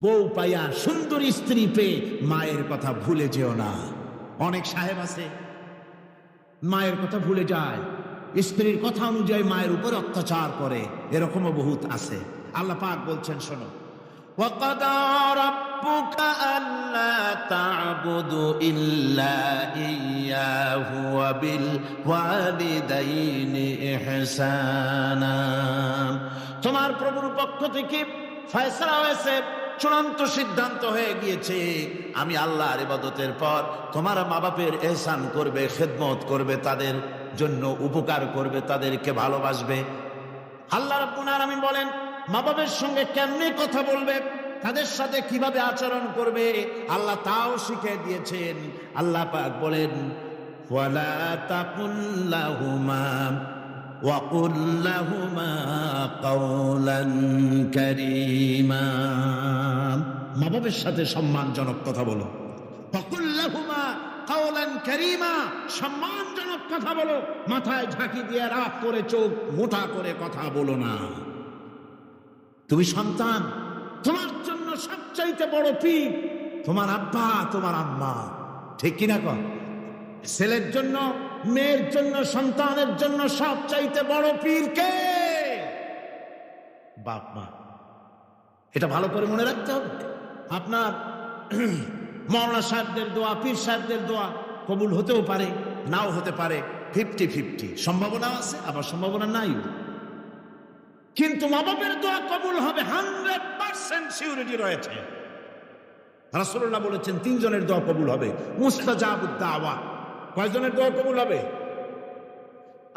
বউ পাইয়া সুন্দর স্ত্রী পেয়ে মায়ের কথা ভুলে যেও না। অনেক সাহেব আছে মায়ের কথা ভুলে যায়, স্ত্রীর কথা অনুযায়ী মায়ের উপর অত্যাচার করে, এরকমও বহুত আছে। আল্লাহ পাক বলছেন, শোনো, وَقَضَى رَبُّكَ أَلَّا تَعْبُدُوا إِلَّا إِيَّاهُ وَبِالْوَالِدَيْنِ إِحْسَانًا। তোমার প্রভুর পক্ষ থেকে ফয়সালা হয়েছে, চূড়ান্ত সিদ্ধান্ত হয়ে গিয়েছে, আমি আল্লাহর ইবাদতের পর তোমার মা বাপের ইহসান করবে, খেদমত করবে, তাদের জন্য উপকার করবে, তাদেরকে ভালোবাসবে। আল্লাহ রাব্বুল আলামিন বলেন মা বাবার সঙ্গে কেমনে কথা বলবে, তাদের সাথে কিভাবে আচরণ করবে, আল্লাহ তাও শিখিয়ে দিয়েছেন। আল্লাহ পাক বলেন, ওয়ালা তাকুল লাহুমা ওয়া কুল লাহুমা কাওলান কারীমা। মা বাবার সাথে সম্মানজনক কথা বলো। ওয়া কুল লাহুমা কাওলান কারীমা, সম্মানজনক কথা বলো। মাথায় ঝাঁকি দিয়ে রাগ করে চোখ মোটা করে কথা বলো না। তুমি সন্তান, তোমার জন্য সবচাইতে বড় পীর তোমার আব্বা, তোমার আম্মা, ঠিক কিনা কর? ছেলের জন্য, মেয়ের জন্য, সন্তানের জন্য সবচাইতে বড় পীর কে? বাপ মা। এটা ভালো করে মনে রাখতে হবে। আপনার মাওলানা সাহেবদের দোয়া, পীর সাহেবদের দোয়া কবুল হতেও পারে, নাও হতে পারে, 50-50 সম্ভাবনা আছে, আবার সম্ভাবনা নাই। কিন্তু মা বাপের দোয়া কবুল হবে 100% সিউরিটি রয়েছে। রাসূলুল্লাহ বলেছেন 3 জনের দোয়া কবুল হবে, মুস্তাজাবুদ দাওয়া। কয়জনের দোয়া কবুল হবে?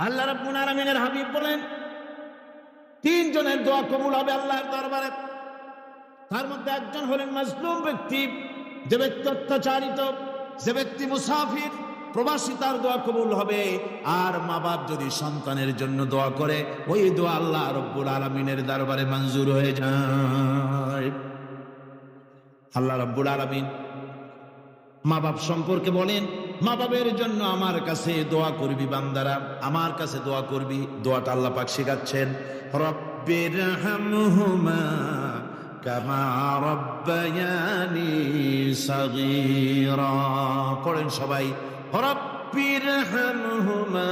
আল্লাহ রাব্বুল আলামিনের হাবিব বলেন 3 জনের দোয়া কবুল হবে আল্লাহর দরবারে। তার মধ্যে একজন হলেন মাজলুম ব্যক্তি, যে ব্যক্তি অত্যাচারিত, যে ব্যক্তি মুসাফির, প্রবাসী, তার দোয়া কবুল হবে। আর মা বাপ যদি সন্তানের জন্য দোয়া করে, ওই দোয়া আল্লাহ রাব্বুল আলামিনের দরবারে মঞ্জুর হয়ে যায়। আল্লাহ রাব্বুল আলামিন মা বাপ সম্পর্কে বলেন, মা বাবের জন্য আমার কাছে দোয়া করবি বান্দারা, আমার কাছে দোয়া করবি। দোয়াটা আল্লাহ পাক শেখাচ্ছেন, রব্বিরহামহুমা কামা রব্বায়ানি সাগীরা। পড়েন সবাই, রব্বিরহামহুমা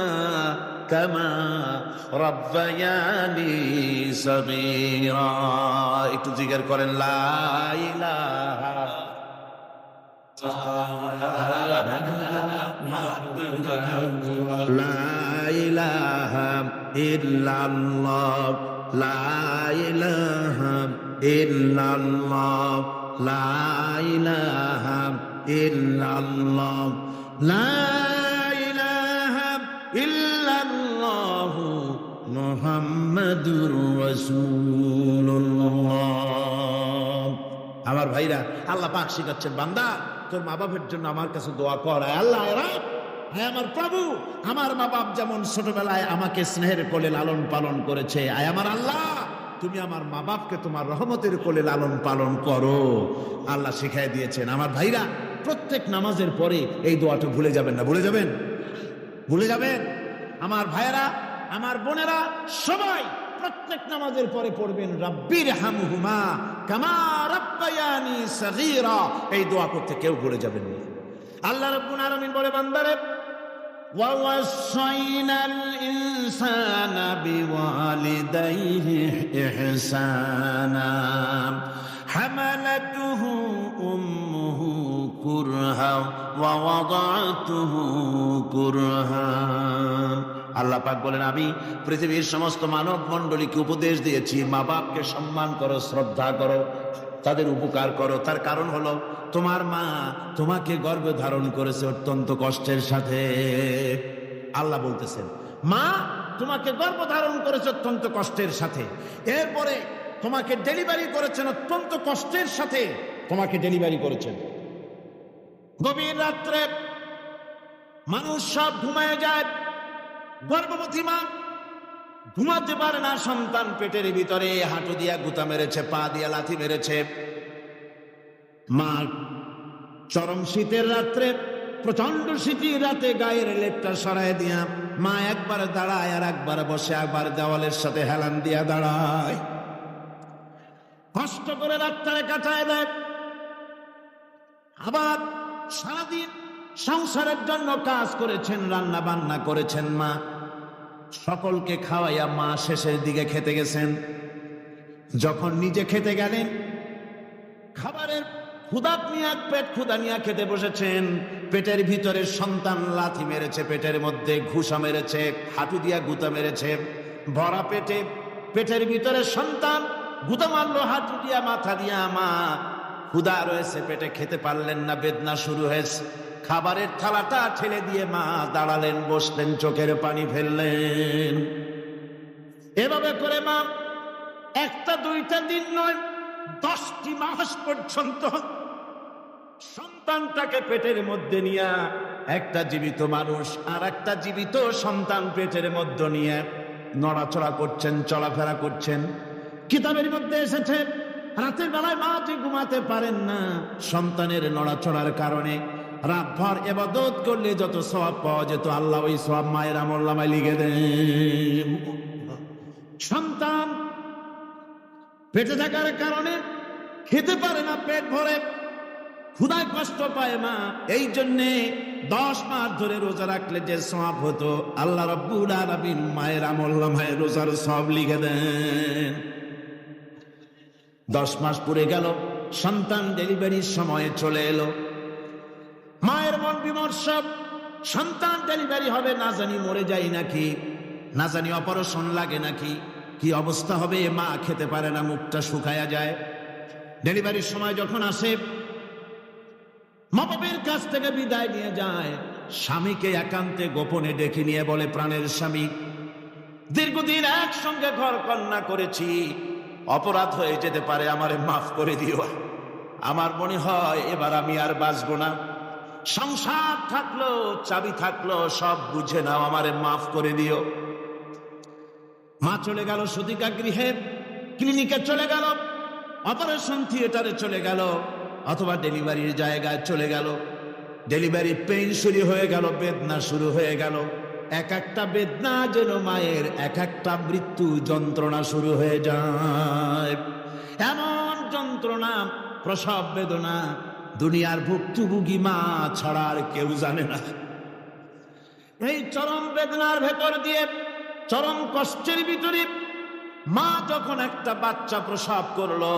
কামা রব্বায়ানি সাগীরা। একটু জিকির করেন, লা ইলাহা লা ইলাহা ইল্লাল্লাহ, লা ইলাহা ইল্লাল্লাহ, লা ইলাহা ইল্লাল্লাহ, লা ইলাহা ইল্লাল্লাহ মুহাম্মাদুর রাসূলুল্লাহ। আমার ভাইরা, আল্লাহ পাক শিখাচ্ছেন, বান্দা তোর মা বাপের জন্য আমার কাছে দোয়া কর। আল্লাহ রাব, হ্যাঁ আমার প্রভু, আমার মা বাপ যেমন ছোটবেলায় আমাকে স্নেহের কোলে লালন পালন করেছে, আয় আমার আল্লাহ তুমি আমার মা বাপকে তোমার রহমতের কোলে লালন পালন করো। আল্লাহ শিখাই দিয়েছেন। আমার ভাইরা, প্রত্যেক নামাজের পরে এই দোয়াটা ভুলে যাবেন না। ভুলে যাবেন? ভুলে যাবেন? আমার ভাইয়েরা, আমার বোনেরা, সবাই প্রত্যেক নামাজের পরে পড়বেন, রব্বিরহামহুমা কামা রব্বায়ানি সাগীরা। এই দোয়া করতে কেউ ভুলে যাবেন না। আল্লাহ রাব্বুল আলামিন বলে, বান্দারে, ওয়া ওয়াসাইনাল ইনসানা বিওয়ালিদাইহি ইহসানা হামালাতুহু উম্মুহু কুরহা ওয়া ওয়াদাতুহু কুরহা। আল্লাহ পাক বলেন, আমি পৃথিবীর সমস্ত মানব মণ্ডলীকে উপদেশ দিয়েছি, মা বাপকে সম্মান করো, শ্রদ্ধা করো, তাদের উপকার করো। তার কারণ হলো তোমার মা তোমাকে গর্ভে ধারণ করেছে অত্যন্ত কষ্টের সাথে। আল্লাহ বলতেছেন, মা তোমাকে গর্ভ ধারণ করেছে অত্যন্ত কষ্টের সাথে, এরপরে তোমাকে ডেলিভারি করেছেন অত্যন্ত কষ্টের সাথে, তোমাকে ডেলিভারি করেছেন। গভীর রাত্রে মানুষ সব ঘুমায় যায়, গর্ভবতী মা ঘুমাতে পারে না, সন্তান পেটের ভিতরে হাঁটু দিয়া গুতা মেরেছে, পা দিয়া লাথি মেরেছে। মা চরম শীতের রাত্রে, প্রচন্ড শীতের রাতে গায়ের লেপটা সরায় দিয়া মা একবার দাঁড়ায়, আর একবার বসে, একবার দেওয়ালের সাথে হেলান দিয়া দাঁড়ায়। কষ্ট করে রাতটারে কাটায় দেয়। আবার সারাদিন সংসারের জন্য কাজ করেছেন, রান্না বান্না করেছেন মা, সকলকে খাওয়াইয়া মা শেষের দিকে খেতে গেছেন। যখন নিজে খেতে গেলেন, খাবারের ক্ষুধা নিয়ে পেট ক্ষুধা নিয়ে খেতে বসেছেন, পেটের ভিতরে সন্তান লাথি মেরেছে, পেটের মধ্যে ঘুষা মেরেছে, হাঁটু দিয়া গুতা মেরেছে, ভরা পেটে পেটের ভিতরে সন্তান গুতা মারলো হাঁটু দিয়া মাথা দিয়া। মা ক্ষুধা রয়েছে পেটে, খেতে পারলেন না, বেদনা শুরু হয়েছে। খাবারের থালাটা ঠেলে দিয়ে মা দাঁড়ালেন, বসলেন, চোখের পানি ফেললেন। এভাবে করে মা একটা দুইটা দিন নয়, 10টি মাস পর্যন্ত সন্তানটাকে পেটের মধ্যে নিয়ে, একটা জীবিত মানুষ আর একটা জীবিত সন্তান পেটের মধ্যে নিয়ে নড়াচড়া করছেন, চলাফেরা করছেন। কিতাবের মধ্যে এসেছে রাতের বেলায় মা যে ঘুমাতে পারেন না, সন্তানের নড়াচড়ার কারণে। রাতভর ইবাদত করলে যত সওয়াব পাওয়া যেত, আল্লাহ ওই সওয়াব মায়ের আমলনামায় লিখে দেন। সন্তান পেটে থাকার কারণে খেতে পারে না, পেট ভরে ক্ষুধায় কষ্ট পায় মা। এই জন্যে 10 মাস ধরে রোজা রাখলে যে সওয়াব হতো, আল্লাহ রাব্বুল আলামিন মায়ের আমলনামায় রোজার সওয়াব লিখে দেন। 10 মাস পুরে গেল, সন্তান ডেলিভারির সময়ে চলে এলো। মায়ের মন বিমর্ষ, সন্তান ডেলিভারি হবে, না জানি মরে যায় নাকি, না জানি অপারেশন লাগে নাকি, কি অবস্থা হবে। মা খেতে পারে না, মুখটা শুকায়া যায়। ডেলিভারির সময় যখন আসে, মা বাবার কাছ থেকে বিদায় নিয়ে যায়, স্বামীকে একান্তে গোপনে ডেকে নিয়ে বলে, প্রাণের স্বামী, দীর্ঘদিন একসঙ্গে ঘর কন্যা করেছি, অপরাধ হয়ে যেতে পারে, আমারে মাফ করে দিও। আমার মনে হয় এবার আমি আর বাঁচবো না। সংসার থাকলো, চাবি থাকলো, সব বুঝে নাও, আমারে মাফ করে দিও। মা চলে গেল সদিকা গৃহে, ক্লিনিকে চলে গেল, অপারেশন থিয়েটারে চলে গেল, অথবা ডেলিভারির জায়গায় চলে গেল। ডেলিভারি পেইন শুরু হয়ে গেল, বেদনা শুরু হয়ে গেল। এক একটা বেদনা যেন মায়ের এক একটা মৃত্যু যন্ত্রণা শুরু হয়ে যায়। এমন যন্ত্রণা, প্রসব বেদনা দুনিয়ার ভুক্তভোগী মা ছাড়া আর কেউ জানে না। এই চরম বেদনার ভেতর দিয়ে, চরম কষ্টের ভিতরে মা যখন একটা বাচ্চা প্রসব করলো,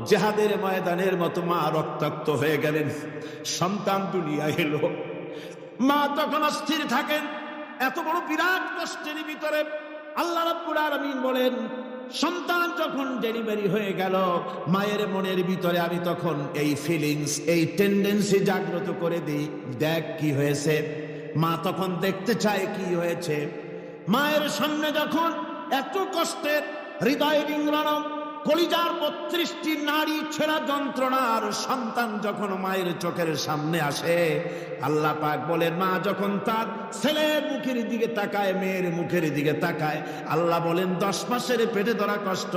জিহাদের ময়দানের মতো মা রক্তাক্ত হয়ে গেলেন, সন্তান দুনিয়ায় এলো। মা তখন অস্থির থাকেন। এত বড় বিরাট কষ্টের ভিতরে আল্লাহ রাব্বুল আলামিন বলেন, সন্তান যখন ডেলিভারি হয়ে গেল, মায়ের মনের ভিতরে আমি তখন এই ফিলিংস, এই টেন্ডেন্সি জাগ্রত করে দিই, দেখ কি হয়েছে। মা তখন দেখতে চায় কি হয়েছে। মায়ের সামনে যখন এত কষ্টের, হৃদয় রিংড়ানো, কলিজার 32টি নারী ছেঁড়া যন্ত্রণার সন্তান যখন মায়ের চোখের সামনে আসে, আল্লাহ পাক বলেন, মা যখন তার ছেলের মুখের দিকে তাকায়, মেয়ের মুখের দিকে তাকায়, আল্লাহ বলেন 10 মাসের পেটে ধরা কষ্ট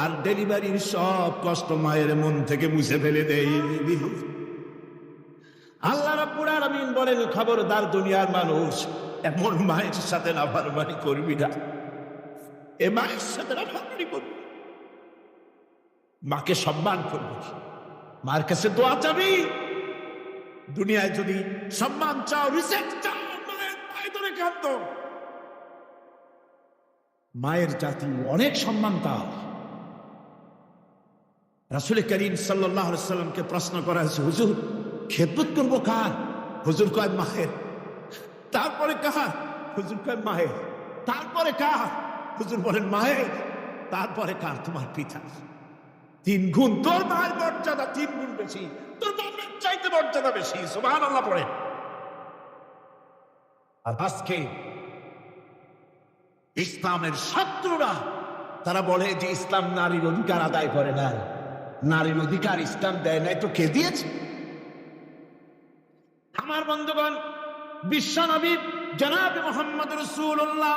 আর ডেলিভারির সব কষ্ট মায়ের মন থেকে মুছে ফেলে দেয়। আল্লাহ রাব্বুল আলামিন বলেন, খবরদার দুনিয়ার মানুষ, এমন মায়ের সাথে নাফরমানি করবি না। এ মায়ের সাথে নাফরমানি করবি, মাকে সম্মান করবি, মার কাছে দোয়া চাবি। দুনিয়ায় যদি সম্মান চাও, রিসেক্ট চাও, মায়ের পায়ে ধরে কাঁদো। মায়ের জাতি অনেক সম্মান পায়। রাসূল করিম সাল্লাল্লাহু আলাইহি সাল্লামকে প্রশ্ন করা হয়েছে, হুজুর খেদমত করবো কার? হুজুর কয় মায়ের। তারপরে কার? হুজুর কয় মায়ের। তারপরে কার? হুজুর বলেন মায়ের। তারপরে কার? তোমার পিতা। 3 গুণ। তোর মায়ের মর্যাদা 3 গুণ বেশি, তোর বাবার চাইতে মর্যাদা বেশি। সুবহানাল্লাহ পড়ে। আর আজকে ইসলামের শত্রুরা তারা বলে যে ইসলাম নারীর অধিকার আদায় করে না। নারীর অধিকার ইসলাম দেয় নাই তো কে দিয়েছে? আমার বন্ধুগণ, বিশ্ব নবী জনাব মুহাম্মদ রাসূলুল্লাহ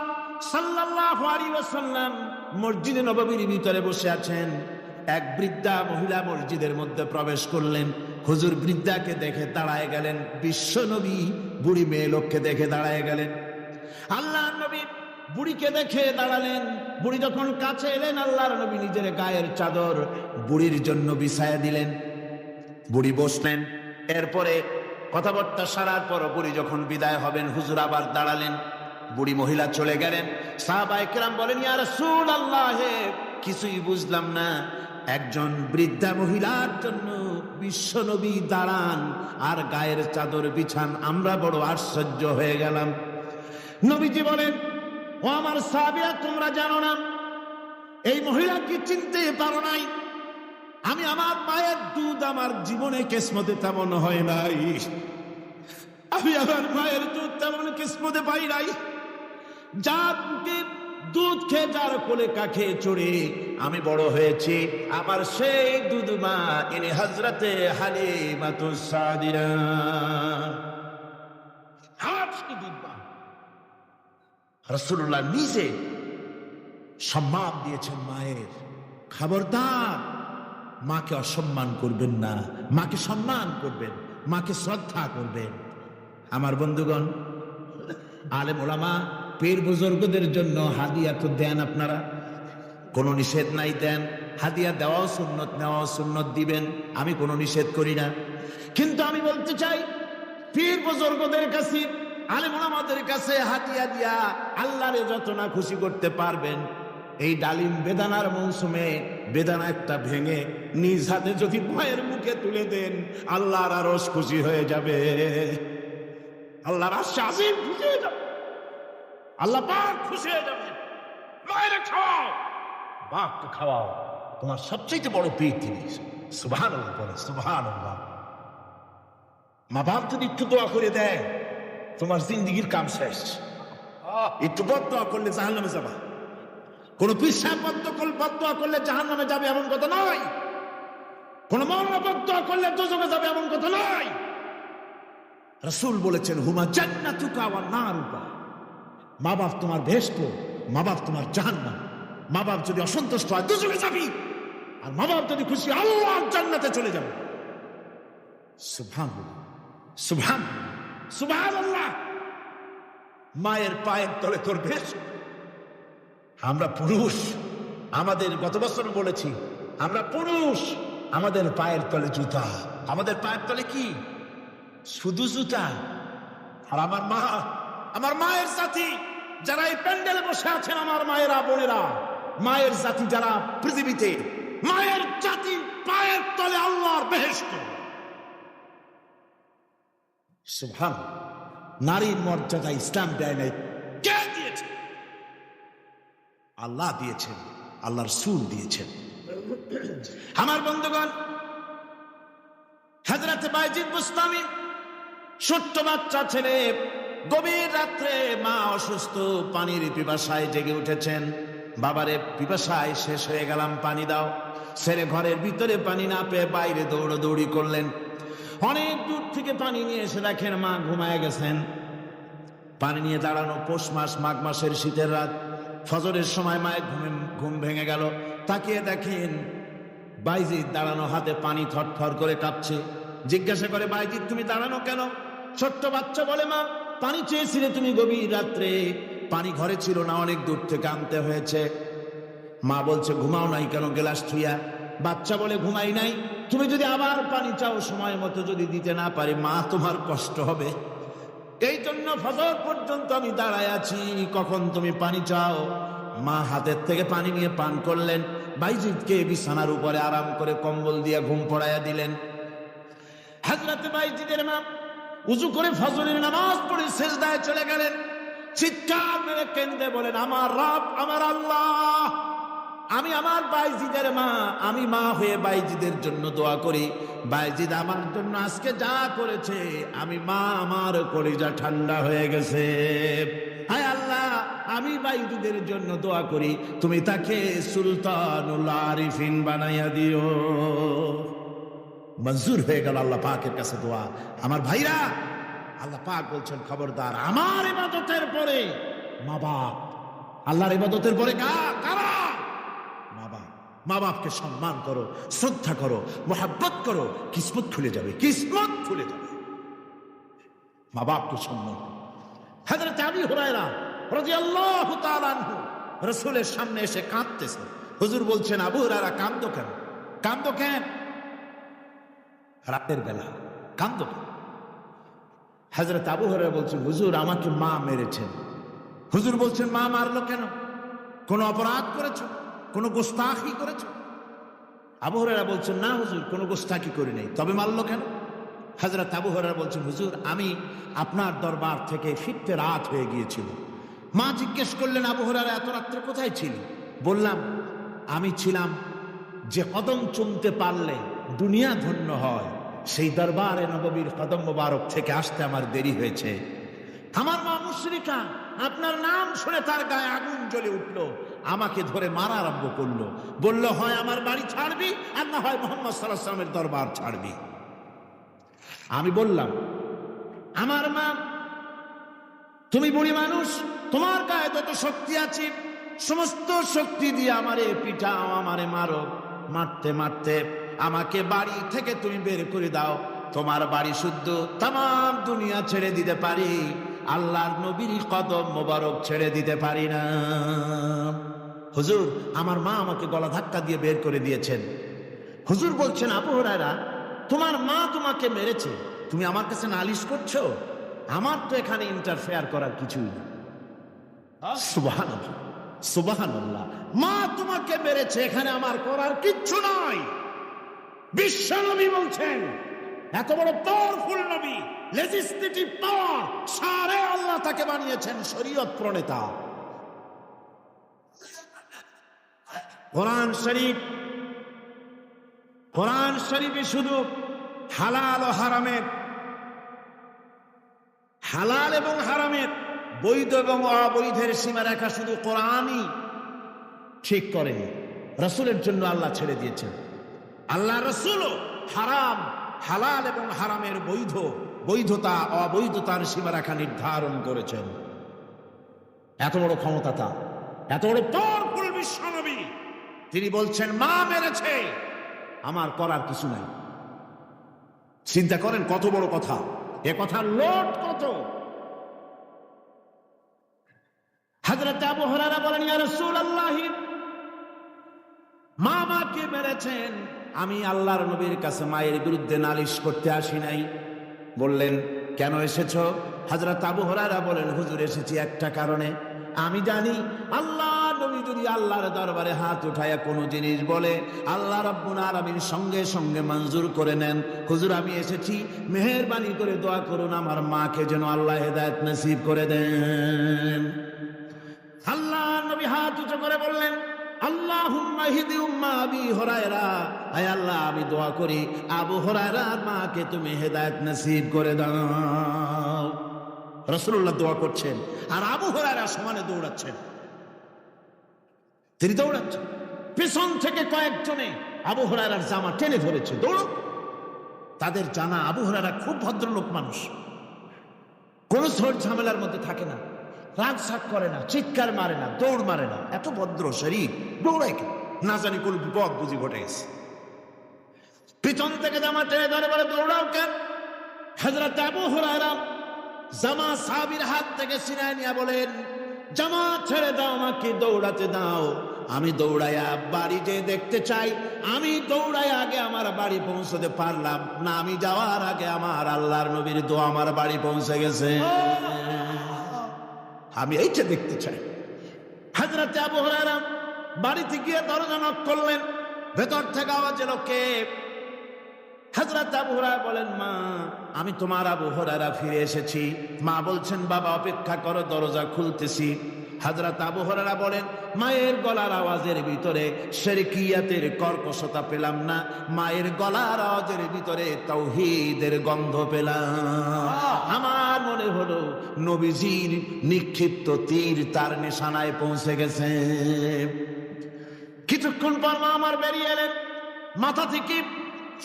সাল্লাল্লাহু আলাইহি ওয়াসাল্লাম মসজিদে নববীর ভিতরে বসে আছেন। এক বৃদ্ধা মহিলা মসজিদের মধ্যে প্রবেশ করলেন। হুজুর বৃদ্ধাকে দেখে দাঁড়ায় গেলেন, বিশ্ব নবী বুড়ি মেয়ে লোককে দেখে দাঁড়ায় গেলেন। আল্লাহর নবী বুড়িকে দেখে দাঁড়ালেন, বুড়ি যখন কাছে এলেন, আল্লাহর নবী নিজের গায়ের চাদর বুড়ির জন্য বিছায়া দিলেন। বুড়ি বসলেন। এরপরে কথাবার্তা সারার পর বুড়ি যখন বিদায় হবেন, হুজুর আবার দাঁড়ালেন। বুড়ি মহিলা চলে গেলেন। সাহাবায়ে কেরাম বলেন, ইয়া রাসূলুল্লাহ, কিছুই বুঝলাম না, একজন বৃদ্ধা মহিলার জন্য বিশ্বনবী দাঁড়ান আর গায়ের চাদর বিছান, আমরা বড় আশ্চর্য হয়ে গেলাম। নবীজি বলেন, ও আমার সাহাবীরা, তোমরা জানো না এই মহিলাকে চিনতে পারো নাই? আমি আমার মায়ের দুধ আমার জীবনে কিসমতে তেমন হয় নাই, আমি আমার মায়ের দুধ তেমন কিসমতে পাই নাই। যার দুধ খেয়ে, যার কোলে কাখে চড়ে আমি বড় হয়েছি, আমার সেই দুধ মা ইনি হযরতে হালিমাতুস সাদিয়া। রাসূলুল্লাহ নিজে সম্মান দিয়েছেন মায়ের। খবরদার, মাকে অসম্মান করবেন না, মাকে সম্মান করবেন, মাকে শ্রদ্ধা করবেন। আমার বন্ধুগণ, আলেম ওলামা পীর বুজুর্গদের জন্য হাদিয়া তো দেন আপনারা, কোনো নিষেধ নাই, দেন। হাদিয়া দেওয়াও সুন্নত, নেওয়াও সুন্নত, দিবেন, আমি কোনো নিষেধ করি না। কিন্তু আমি বলতে চাই, পীর বুজুর্গদের কাছে, আলেম ওলামাদের কাছে হাদিয়া দিয়া আল্লাহরে যত না খুশি করতে পারবেন, এই ডালিম বেদানার মৌসুমে বেদানা একটা ভেঙে নিজ হাতে যদি মায়ের মুখে তুলে দেন, আল্লাহর আরশ খুশি হয়ে যাবে, আল্লাহর আশীর্বাদ খুশি হয়ে যাবে, আল্লাহ পাক খুশি হয়ে যাবে। মায়ের খাওয়াও, বাপকে খাওয়াও, তোমার সবচেয়ে বড় পীর তিনি। সুবহানাল্লাহ, বলে সুবহানাল্লাহ। মা বাপ যদি একটু দোয়া করে দেয়, তোমার জিন্দেগির কাম শেষ। একটু বদদোয়া করলে জাহান্নামে যাবা। কোন পীর সাহেব বদদোয়া করলে জাহান্নামে যাবে এমন কথা নয়, কোন মাওলানা বদদোয়া করলে দোজখে যাবে এমন কথা নয়। রাসূল বলেছেন, হুমা জান্নাতুকা ওয়া নারুকা। মা বাপ তোমার বেহেশত, মা বাপ তোমার জাহান্নাম। মা বাপ যদি অসন্তুষ্ট হয়, দোজখে যাবি, আর মা বাপ যদি খুশি, আল্লাহর জান্নাতে চলে যাবে। সুবহানাল্লাহ, সুবহানাল্লাহ, সুবহানাল্লাহ। মায়ের পায়ের তলে তোর বেহেশত। আমরা পুরুষ, আমাদের গত বছর বলেছি, আমরা পুরুষ, আমাদের পায়ের তলে জুতা। আমাদের পায়ের তলে কি? শুধু জুতা। আর আমার মা, আমার মায়ের জাতি যারা এই প্যান্ডেলে বসে আছেন, আমার মায়েরা, বোনেরা, মায়ের জাতি যারা পৃথিবীতে, মায়ের জাতি পায়ের তলে আল্লাহর বেহেশত। সুবহানাল্লাহ। নারীর মর্যাদা ইসলাম দেয় নাই, কে দিয়েছে? আল্লাহ দিয়েছেন, আল্লাহর রাসূল দিয়েছেন। আমার বন্ধুগণ, হযরত বাইজিদ বুস্তামি, ছোট্ট বাচ্চা ছেলে, গভীর রাত্রে মা অসুস্থ, পানির পিপাসায় জেগে উঠেছেন। বাবারে, পিপাসায় শেষ হয়ে গেলাম, পানি দাও। ছেলে ঘরের ভিতরে পানি না পেয়ে বাইরে দৌড়াদৌড়ি করলেন। অনেক দূর থেকে পানি নিয়ে এসে দেখেন মা ঘুমায় গেছেন। পানি নিয়ে দাঁড়ানো, পৌষ মাস, মাঘ মাসের শীতের রাত, ফজরের সময় মায়ের ঘুম ভেঙে গেল। তাকিয়ে দেখেন বাইজিদ দাঁড়ানো, হাতে পানি থরথর করে কাঁপছে। জিজ্ঞাসা করে, বাইজিদ তুমি দাঁড়ানো কেন? ছোট্ট বাচ্চা বলে, মা পানি চেয়েছিলে তুমি গভীর রাত্রে, পানি ঘরে ছিল না, অনেক দূর থেকে আনতে হয়েছে। মা বলছে, ঘুমাও নাই কেন গ্লাস থুইয়া? বাচ্চা বলে, ঘুমাই নাই, তুমি যদি আবার পানি চাও, সময় মতো যদি দিতে না পারি, মা তোমার কষ্ট হবে, এই জন্য ফজর পর্যন্ত আমি দাঁড়ায় আছি, কখন তুমি পানি চাও। মা হাতের থেকে পানি নিয়ে পান করলেন। বাইজিদকে বিছানার উপরে আরাম করে কম্বল দিয়ে ঘুম পড়াইয়া দিলেন। হযরত বাইজিদের মা উযু করে ফজরের নামাজ পড়ে সিজদায় চলে গেলেন। চিৎকার মেরে কেঁদে বলেন, আমার রব, আমার আল্লাহ, আমি আমার বাইজিদের মা, আমি মা হয়ে বাইজিদের জন্য দোয়া করি। বাইজিদ আমার জন্য আজকে যা করেছে, আমি মা, আমার কলিজা ঠান্ডা হয়ে গেছে। হায় আল্লাহ, আমি বাইজিদের জন্য দোয়া করি, তুমি তাকে সুলতানুল আরিফিন বানাইয়া দিও। মঞ্জুর হয়ে গেল আল্লাহ পাকের কাছে দোয়া। আমার ভাইরা, আল্লাহ পাক বলছেন, খবরদার, আমার ইবাদতের পরে মা বাপ, আল্লাহর ইবাদতের পরে কারা? মা বাপ। মা বাপকে সম্মান করো, শ্রদ্ধা করো, মোহাব্বত করো, কিসমত খুলে যাবে, কিসমত খুলে যাবে। মা বাপকে সম্মান করো। হযরত আবু হুরায়রা রাদিয়াল্লাহু তাআলা আনহু রসুলের সামনে এসে কাঁদতেছে। হুজুর বলছেন, আবু হুরায়রা কাঁদো কেন? কাঁদো কেন? রাতের বেলা কাঁদো কেন? হযরত আবু হুরায়রা বলছেন, হুজুর আমাকে মা মেরেছেন। হুজুর বলছেন, মা মারলো কেন? কোন অপরাধ করেছো? কোন গোস্তাখি করেছো? আবু হুরায়রা বলছেন, না হুজুর, কোন গোস্তাখি করি নাই, তবে মারলো কেন? হযরত আবু হুরায়রা বলছেন, হুজুর আমি আপনার দরবার থেকে ফিরতে রাত হয়ে গিয়েছিল। মা জিজ্ঞেস করলেন, আবু হুরায়রা এত রাত্রে কোথায় ছিলি? বললাম, আমি ছিলাম যে কদম চুমতে পারলে দুনিয়া ধন্য হয়, সেই দরবারে নববীর কদম মোবারক থেকে আসতে আমার দেরি হয়েছে। আমার মা মুশরিকা, আপনার নাম শুনে তার গায়ে আগুন জ্বলে উঠলো, আমাকে ধরে মারা আরম্ভ করলো। বলল, হয় আমার বাড়ি ছাড়বি আর না হয় মুহাম্মদ সাল্লাল্লাহু আলাইহি ওয়াসাল্লামের দরবার ছাড়বি। আমি বললাম, আমার মা, তুমি বুড়ি মানুষ, তোমার গায়ে যত শক্তি আছে সমস্ত শক্তি দিয়ে আমারে পিটাও, আমারে মারো। মারতে মারতে আমাকে বাড়ি থেকে তুমি বের করে দাও। তোমার বাড়ি শুদ্ধ, তামাম দুনিয়া ছেড়ে দিতে পারি, আল্লাহর নবীর কদম মোবারক ছেড়ে দিতে পারি না। হুজুর, আমার মা আমাকে গলা ধাক্কা দিয়ে বের করে দিয়েছেন। হুজুর বলছেন, আবু হুরায়রা, তোমার মা তোমাকে মেরেছে, তুমি আমার কাছে নালিশ করছো? আমার তো এখানে ইন্টারফেয়ার করার কিছুই না। সুবহানাল্লাহ, সুবহানাল্লাহ। মা তোমাকে মেরেছে, এখানে আমার করার কিচ্ছু নাই। বিশ্ব নবী বলছেন, এত বড় পাওয়ারফুল নবী, লেজিসলেটিভ পাওয়ার, সারে আল্লাহ তাকে বানিয়েছেন শরীয়ত প্রণেতা। কোরআন শরীফে শুধু হালাল ও হারামের, হালাল এবং হারামের, বৈধ এবং অবৈধের সীমারেখা শুধু কোরআনই ঠিক করেনি, রাসূলের জন্য আল্লাহ ছেড়ে দিয়েছেন। আল্লাহ রাসূলও হারাম, হালাল এবং হারামের বৈধতা অবৈধতার সীমারেখা নির্ধারণ করেছেন। এত বড় ক্ষমতা তার, এত বড় পাওয়ারফুল বিশ্বনবী, তিনি বলছেন, মা মেরেছে, আমার করার কিছু নাই। চিন্তা করেন কত বড় কথা, এ কথার লোট কত। হযরত আবু হুরায়রা বলেন, ইয়া রাসূলুল্লাহ, মা মাকে মেরেছেন, আমি আল্লাহর নবীর কাছে মায়ের বিরুদ্ধে নালিশ করতে আসি নাই। বললেন, কেন এসেছো? হযরত আবু হুরায়রা বলেন, হুজুর এসেছি একটা কারণে, আমি জানি আল্লাহ নবী যদি আল্লাহর দরবারে হাত উঠায়া কোনো জিনিস বলে, আল্লাহ রাব্বুল আলামিন সঙ্গে সঙ্গে মঞ্জুর করে নেন। হুজুর আমি এসেছি, মেহেরবানি করে দোয়া করুন আমার মাকে যেন আল্লাহ হেদায়েত নসিব করে দেন। আল্লাহ নবী হাত উঁচু করে বললেন, আল্লাহুম্মা হিদি উম্মা আবি হুরায়রা, আয় আল্লাহ আমি দোয়া করি আবু হুরায়রার মাকে তুমি হেদায়েত নসিব করে দাও। রাসূলুল্লাহ দোয়া করছেন আর আবু হুরায়রা সমানে দৌড়াচ্ছেন। তিনি দৌড়াচ্ছেন, পেছন থেকে কয়েকজনে আবু হুরায়রার জামা টেনে ধরেছে, দৌড়। তাদের জানা আবু হুরায়রা খুব ভদ্রলোক মানুষ, কোন ঝড় ঝামেলার মধ্যে থাকে না, রাগ সাগ করে না, চিৎকার মারে না, দৌড় মারে না, এত ভদ্র শরীর, দৌড়ায় কেন? না জানি কোন বিপদ বুঝি ঘটে গেছে। পিছন থেকে জামা টেনে ধরে বলে, দৌড়াও কেন? হযরত আবু হুরায়রা জামা সাহাবীর হাত থেকে ছিনায় নিয়ে বলেন, জামা ছেড়ে দাও, আমাকে দৌড়াতে দাও, আমি দৌড়াইয়া বাড়ি যেয়ে দেখতে চাই, আমি দৌড়াই আগে আমার বাড়ি পৌঁছতে পারলাম না, আমি যাওয়ার আগে আমার আল্লাহর নবীর দোয়া আমার বাড়ি পৌঁছে গেছে, আমি এইটা দেখতে চাই। হযরত আবু হুরায়রা বাড়িতে গিয়ে দরজা নক করলেন, ভেতর থেকে আওয়াজ এলো, কে? হযরত আবু হুরায়রা বলেন, মা আমি তোমার আবু হুরায়রা ফিরে এসেছি। মা বলছেন, বাবা অপেক্ষা করো, দরজা খুলতেছি। হযরত আবু হুরায়রা বলেন, মায়ের গলার আওয়াজের ভিতরে শিরকিয়াতের কর্কশতা পেলাম না, মায়ের গলার আওয়াজের ভিতরে তাওহীদের গন্ধ পেলাম। আমার মনে হলো নবীজির নিক্ষিপ্ত তীর তার নিশানায় পৌঁছে গেছে। কিছুক্ষণ পর মা আমার বেরিয়ে এলেন, মাথা থেকে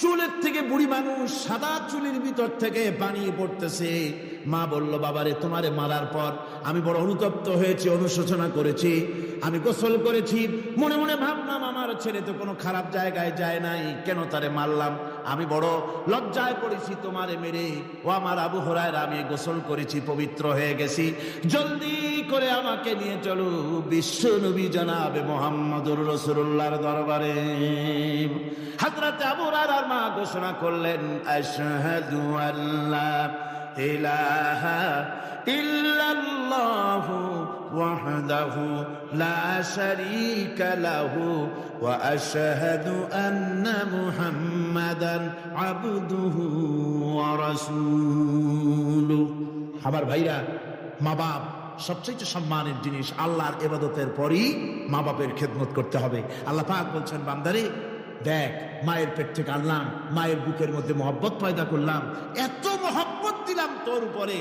চুলের থেকে, বুড়ি মানুষ, সাদা চুলের ভিতর থেকে পানি পড়তেছে। মা বলল, বাবারে তোমারে মারার পর আমি বড় অনুতপ্ত হয়েছি, অনুশোচনা করেছি, আমি গোসল করেছি, মনে মনে ভাবলাম আমার ছেলে তো কোনো খারাপ জায়গায় যায় নাই, কেন তারে মারলাম? আমি বড় লজ্জায় পড়েছি তোমারে মেরে। ও আমার আবু হুরায়রা, আমি গোসল করেছি, পবিত্র হয়ে গেছি, জলদি করে আমাকে নিয়ে চলো বিশ্ব নবী জনাবে মুহাম্মদুর রাসূলুল্লাহর দরবারে। হযরত আবু হুরায়রার মা ঘোষণা করলেন, আশহাদু আল্লা ইলাহা ইল্লাল্লাহু ওয়াহদাহু লা শারীকা লাহু ওয়া আশহাদু আন্না মুহাম্মাদান আবদুহু ওয়া রাসূলুহু। আমার ভাইরা, মা বাপ সবচেয়ে সম্মানের জিনিস। আল্লাহর ইবাদতের পরই মা বাপের খেদমত করতে হবে। আল্লাহ পাক বলছেন, বান্দারে দেখ, মায়ের পেট থেকে আনলাম, মায়ের বুকের মধ্যে মহব্বত পয়দা করলাম, এত মহব্বত দিলাম তোর উপরে,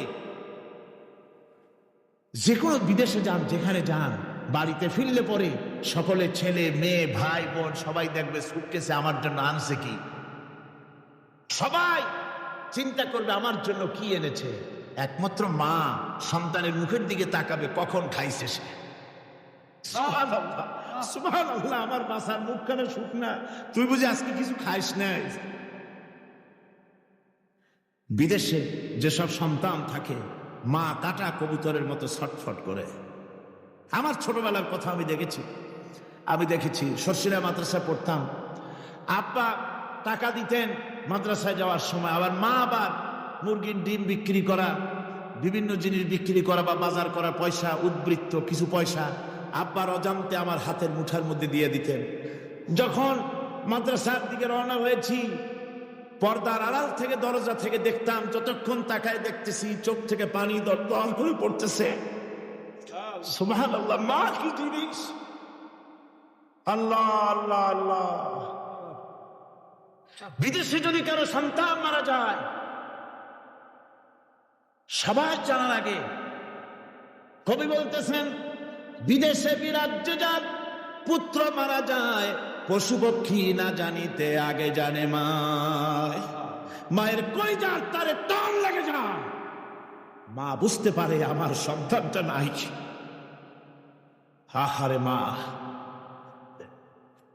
যে কোনো বিদেশে যান, যেখানে যান, বাড়িতে ফিরলে পরে সকলে, ছেলে মেয়ে ভাই বোন সবাই দেখবে সুটকেসে আমার জন্য আনছে কি। সবাই চিন্তা করবে আমার জন্য কি এনেছে। একমাত্র মা সন্তানের মুখের দিকে তাকাবে, কখন খাইছে সে। সুবহানাল্লাহ, সুবহানাল্লাহ। আমার বাসার মুখখানে শুকনা, তুই বুঝি আজকে কিছু খাইস নাই। বিদেশে যেসব সন্তান থাকে, মা কাটা কবুতরের মতো ছটফট করে। আমার ছোটবেলার কথা আমি দেখেছি। সরসিরা মাদ্রাসায় পড়তাম, আব্বা টাকা দিতেন মাদ্রাসায় যাওয়ার সময়, আবার মা আবার মুরগির ডিম বিক্রি করা, বিভিন্ন জিনিস বিক্রি করা বা বাজার করা পয়সা, উদ্বৃত্ত কিছু পয়সা আব্বার অজান্তে আমার হাতের মুঠার মধ্যে দিয়ে দিতেন। যখন মাদ্রাসার দিকে রওনা হয়েছি, পর্দার আড়াল থেকে, দরজা থেকে দেখতাম, যতক্ষণ তাকায় দেখতেছি চোখ থেকে পানি দরদর করে পড়তেছে। সুবহানাল্লাহ, মা কি জিনিস! আল্লাহ আল্লাহ আল্লাহ। বিদেশে যদি কারো সন্তান মারা যায়, সবার জানার আগে কবি বলতেছেন, বিদেশে বিরাজ্যে যার পুত্র মারা যায়, পশু পক্ষী না জানিতে আগে জানে মায়। মায়ের কই যার তারে টান লাগে যায়, মা বুঝতে পারে আমার সন্তানটা নাই। আহারে মা!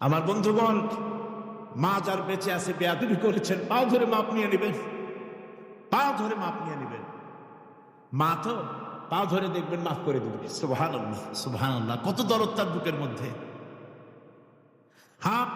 আমার বন্ধুগণ, মা যার বেঁচে আছে, বেয়াদবি করেছেন, পাও ধরে মাপ নিয়ে নেবেন, পাও ধরে মাপ নিয়ে নেবেন। মা তো পাও ধরে দেখবেন, মাফ করে দেবেন। সুবহানাল্লাহ, সুবহানাল্লাহ। কত দরদ তার বুকের মধ্যে। হ্যাঁ,